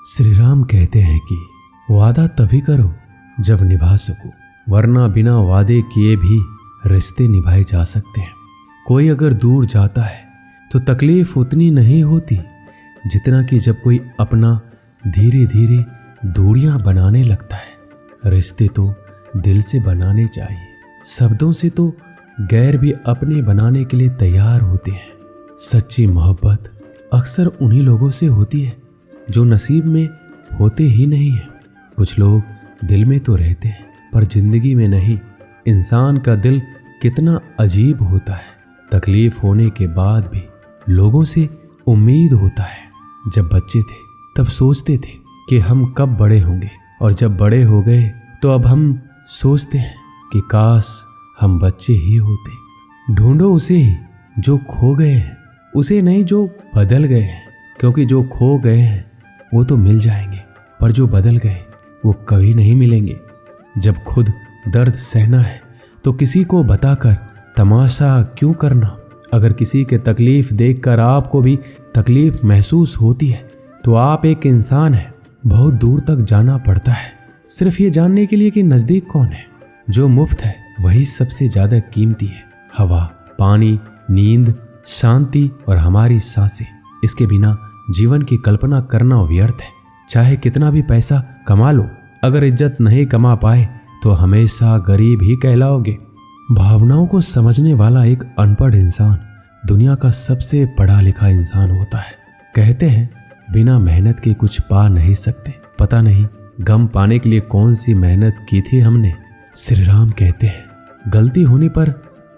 श्री राम कहते हैं कि वादा तभी करो जब निभा सको, वरना बिना वादे किए भी रिश्ते निभाए जा सकते हैं। कोई अगर दूर जाता है तो तकलीफ उतनी नहीं होती जितना कि जब कोई अपना धीरे धीरे दूरियां बनाने लगता है। रिश्ते तो दिल से बनाने चाहिए, शब्दों से तो गैर भी अपने बनाने के लिए तैयार होते हैं। सच्ची मोहब्बत अक्सर उन्हीं लोगों से होती है जो नसीब में होते ही नहीं है। कुछ लोग दिल में तो रहते हैं पर जिंदगी में नहीं। इंसान का दिल कितना अजीब होता है। तकलीफ होने के बाद भी लोगों से उम्मीद होता है। जब बच्चे थे तब सोचते थे कि हम कब बड़े होंगे, और जब बड़े हो गए तो अब हम सोचते हैं कि काश हम बच्चे ही होते। ढूंढो उसे ही जो खो गए हैं, उसे नहीं जो बदल गए हैं, क्योंकि जो खो गए हैं वो तो मिल जाएंगे, पर जो बदल गए वो कभी नहीं मिलेंगे। जब खुद दर्द सहना है तो किसी को बताकर तमाशा क्यों करना। अगर किसी के तकलीफ देखकर आपको भी तकलीफ महसूस होती है तो आप एक इंसान हैं। बहुत दूर तक जाना पड़ता है सिर्फ ये जानने के लिए कि नज़दीक कौन है। जो मुफ्त है वही सबसे ज़्यादा कीमती है। हवा, पानी, नींद, शांति और हमारी सांसें, इसके बिना जीवन की कल्पना करना व्यर्थ है। चाहे कितना भी पैसा कमा लो, अगर इज्जत नहीं कमा पाए तो हमेशा गरीब ही कहलाओगे। भावनाओं को समझने वाला एक अनपढ़ इंसान दुनिया का सबसे पढ़ा लिखा इंसान होता है। कहते हैं बिना मेहनत के कुछ पा नहीं सकते। पता नहीं गम पाने के लिए कौन सी मेहनत की थी हमने। श्री राम कहते हैं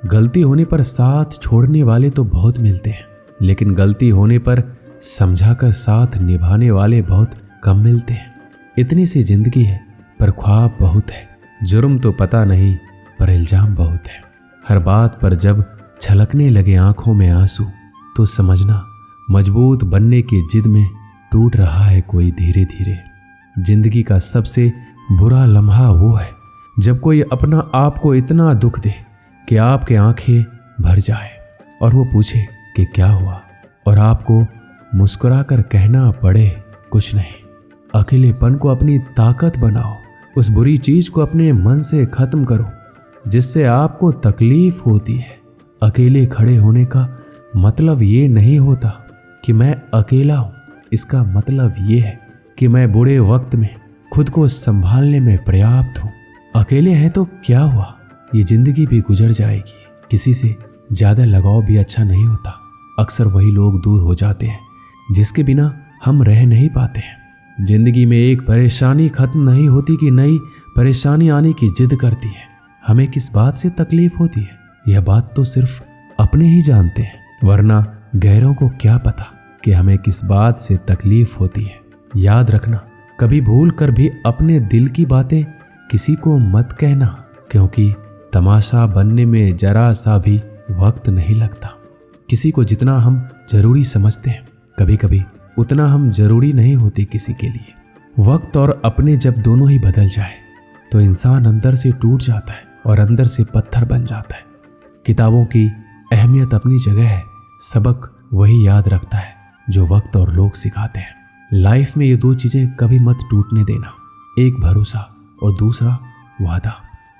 गलती होने पर साथ छोड़ने वाले तो बहुत मिलते हैं, लेकिन गलती होने पर समझाकर साथ निभाने वाले बहुत कम मिलते हैं। इतनी सी जिंदगी है पर ख्वाब बहुत है। जुर्म तो पता नहीं पर इल्जाम बहुत है। हर बात पर जब छलकने लगे आंखों में आंसू तो समझना मजबूत बनने की जिद में टूट रहा है कोई धीरे धीरे। जिंदगी का सबसे बुरा लम्हा वो है जब कोई अपना आप को इतना दुख दे कि आपके आंखें भर जाए और वो पूछे कि क्या हुआ, और आपको मुस्कुराकर कहना पड़े कुछ नहीं। अकेलेपन को अपनी ताकत बनाओ। उस बुरी चीज को अपने मन से खत्म करो जिससे आपको तकलीफ होती है। अकेले खड़े होने का मतलब ये नहीं होता कि मैं अकेला हूं। इसका मतलब ये है कि मैं बुरे वक्त में खुद को संभालने में पर्याप्त हूं। अकेले हैं तो क्या हुआ, ये जिंदगी भी गुजर जाएगी। किसी से ज्यादा लगाव भी अच्छा नहीं होता। अक्सर वही लोग दूर हो जाते हैं जिसके बिना हम रह नहीं पाते हैं। जिंदगी में एक परेशानी खत्म नहीं होती कि नई परेशानी आने की जिद करती है। हमें किस बात से तकलीफ होती है यह बात तो सिर्फ अपने ही जानते हैं, वरना गैरों को क्या पता कि हमें किस बात से तकलीफ होती है। याद रखना, कभी भूल कर भी अपने दिल की बातें किसी को मत कहना, क्योंकि तमाशा बनने में जरा सा भी वक्त नहीं लगता। किसी को जितना हम जरूरी समझते हैं कभी कभी उतना हम जरूरी नहीं होते किसी के लिए। वक्त और अपने जब दोनों ही बदल जाए तो इंसान अंदर से टूट जाता है और अंदर से पत्थर बन जाता है। किताबों की अहमियत अपनी जगह है, सबक वही याद रखता है जो वक्त और लोग सिखाते हैं। लाइफ में ये दो चीजें कभी मत टूटने देना, एक भरोसा और दूसरा वादा,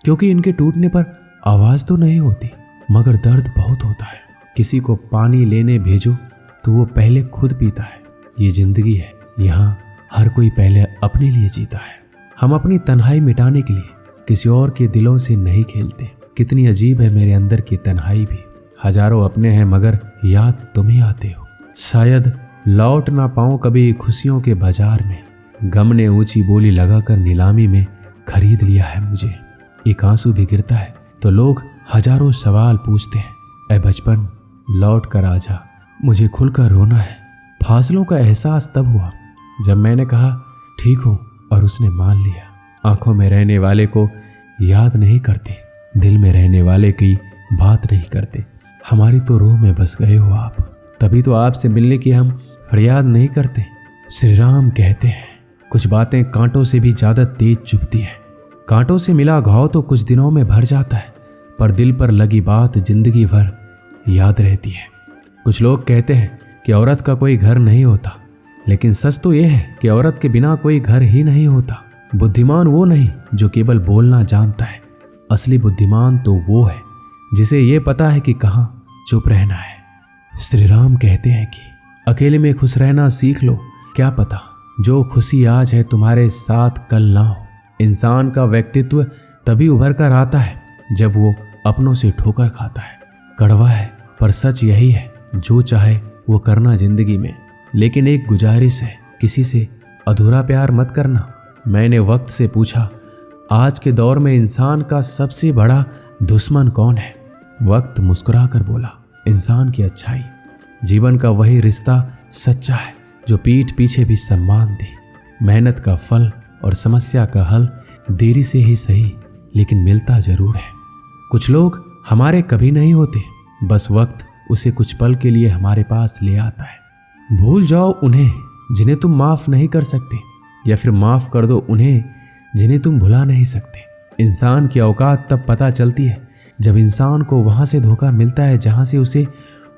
क्योंकि इनके टूटने पर आवाज तो नहीं होती मगर दर्द बहुत होता है। किसी को पानी लेने भेजो तो वो पहले खुद पीता है। ये जिंदगी है, यहाँ हर कोई पहले अपने लिए जीता है। हम अपनी तन्हाई मिटाने के लिए किसी और के दिलों से नहीं खेलते। कितनी अजीब है मेरे अंदर की तन्हाई भी। हजारों अपने हैं मगर याद तुम्हें आते हो। शायद लौट ना पाऊं कभी खुशियों के बाजार में। गम ने ऊंची बोली लगाकर नीलामी में खरीद लिया है मुझे। एक आंसू भी गिरता है तो लोग हजारों सवाल पूछते हैं, ऐ बचपन लौट कर आजा, मुझे खुलकर रोना है। फासलों का एहसास तब हुआ जब मैंने कहा ठीक हूं और उसने मान लिया। आंखों में रहने वाले को याद नहीं करते, दिल में रहने वाले की बात नहीं करते। हमारी तो रूह में बस गए हो आप, तभी तो आपसे मिलने की हम फरियाद नहीं करते। श्री राम कहते हैं कुछ बातें कांटों से भी ज्यादा तेज चुभती हैं। कांटों से मिला घाव तो कुछ दिनों में भर जाता है, पर दिल पर लगी बात जिंदगी भर याद रहती है। कुछ लोग कहते हैं कि औरत का कोई घर नहीं होता, लेकिन सच तो यह है कि औरत के बिना कोई घर ही नहीं होता। बुद्धिमान वो नहीं जो केवल बोलना जानता है, असली बुद्धिमान तो वो है जिसे ये पता है कि कहाँ चुप रहना है। श्री राम कहते हैं कि अकेले में खुश रहना सीख लो, क्या पता जो खुशी आज है तुम्हारे साथ कल ना हो। इंसान का व्यक्तित्व तभी उभर कर आता है जब वो अपनों से ठोकर खाता है। कड़वा है पर सच यही है, जो चाहे वो करना जिंदगी में, लेकिन एक गुजारिश है, किसी से अधूरा प्यार मत करना। मैंने वक्त से पूछा, आज के दौर में इंसान का सबसे बड़ा दुश्मन कौन है? वक्त मुस्कुरा कर बोला, इंसान की अच्छाई। जीवन का वही रिश्ता सच्चा है जो पीठ पीछे भी सम्मान दे। मेहनत का फल और समस्या का हल देरी से ही सही, लेकिन मिलता जरूर है। कुछ लोग हमारे कभी नहीं होते, बस वक्त उसे कुछ पल के लिए हमारे पास ले आता है। भूल जाओ उन्हें जिन्हें तुम माफ नहीं कर सकते, या फिर माफ कर दो उन्हें जिन्हें तुम भुला नहीं सकते। इंसान की औकात तब पता चलती है जब इंसान को वहां से धोखा मिलता है जहां से उसे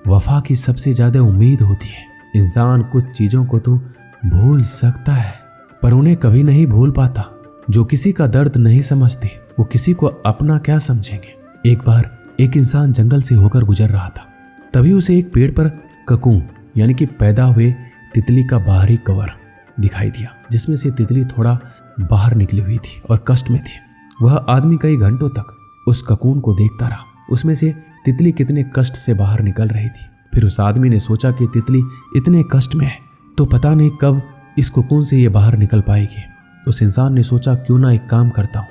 वफा की सबसे ज्यादा उम्मीद होती है। इंसान कुछ चीजों को तो भूल सकता है पर उन्हें कभी नहीं भूल पाता। जो किसी का दर्द नहीं समझते वो किसी को अपना क्या समझेंगे। एक बार एक इंसान जंगल से होकर गुजर रहा था, तभी उसे एक पेड़ पर ककून यानी कि पैदा हुए तितली का बाहरी कवर दिखाई दिया, जिसमें से तितली थोड़ा बाहर निकली हुई थी और कष्ट में थी। वह आदमी कई घंटों तक उस ककून को देखता रहा, उसमें से तितली कितने कष्ट से बाहर निकल रही थी। फिर उस आदमी ने सोचा कि तितली इतने कष्ट में है तो पता नहीं कब इस ककून से ये बाहर निकल पाएगी। उस इंसान ने सोचा, क्यों ना एक काम करता हूँ,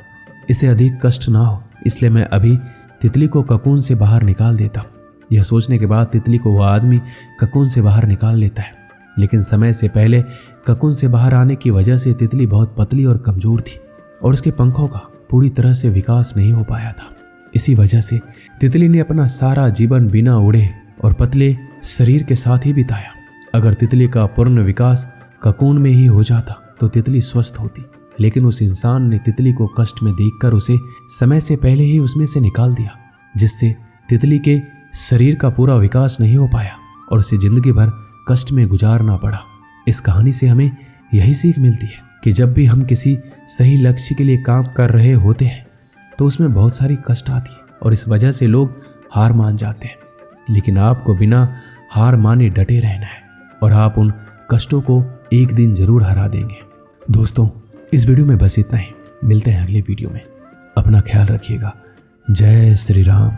इसे अधिक कष्ट ना हो, इसलिए मैं अभी तितली को ककून से बाहर निकाल देता हूँ। यह सोचने के बाद तितली को वह आदमी ककून से बाहर निकाल लेता है, लेकिन समय से पहले ककून से बाहर आने की वजह से तितली बहुत पतली और कमजोर थी और उसके पंखों का पूरी तरह से विकास नहीं हो पाया था। इसी वजह से तितली ने अपना सारा जीवन बिना उड़े और पतले शरीर के साथ ही बिताया। अगर तितली का पूर्ण विकास ककून में ही हो जाता तो तितली स्वस्थ होती, लेकिन उस इंसान ने तितली को कष्ट में देखकर उसे समय से पहले ही उसमें से निकाल दिया, जिससे तितली के शरीर का पूरा विकास नहीं हो पाया और उसे जिंदगी भर कष्ट में गुजारना पड़ा। इस कहानी से हमें यही सीख मिलती है कि जब भी हम किसी सही लक्ष्य के लिए काम कर रहे होते हैं तो उसमें बहुत सारी कष्ट आती है और इस वजह से लोग हार मान जाते हैं, लेकिन आपको बिना हार माने डटे रहना है और आप उन कष्टों को एक दिन जरूर हरा देंगे। दोस्तों, इस वीडियो में बस इतना ही। मिलते हैं अगले वीडियो में। अपना ख्याल रखिएगा। जय श्री राम।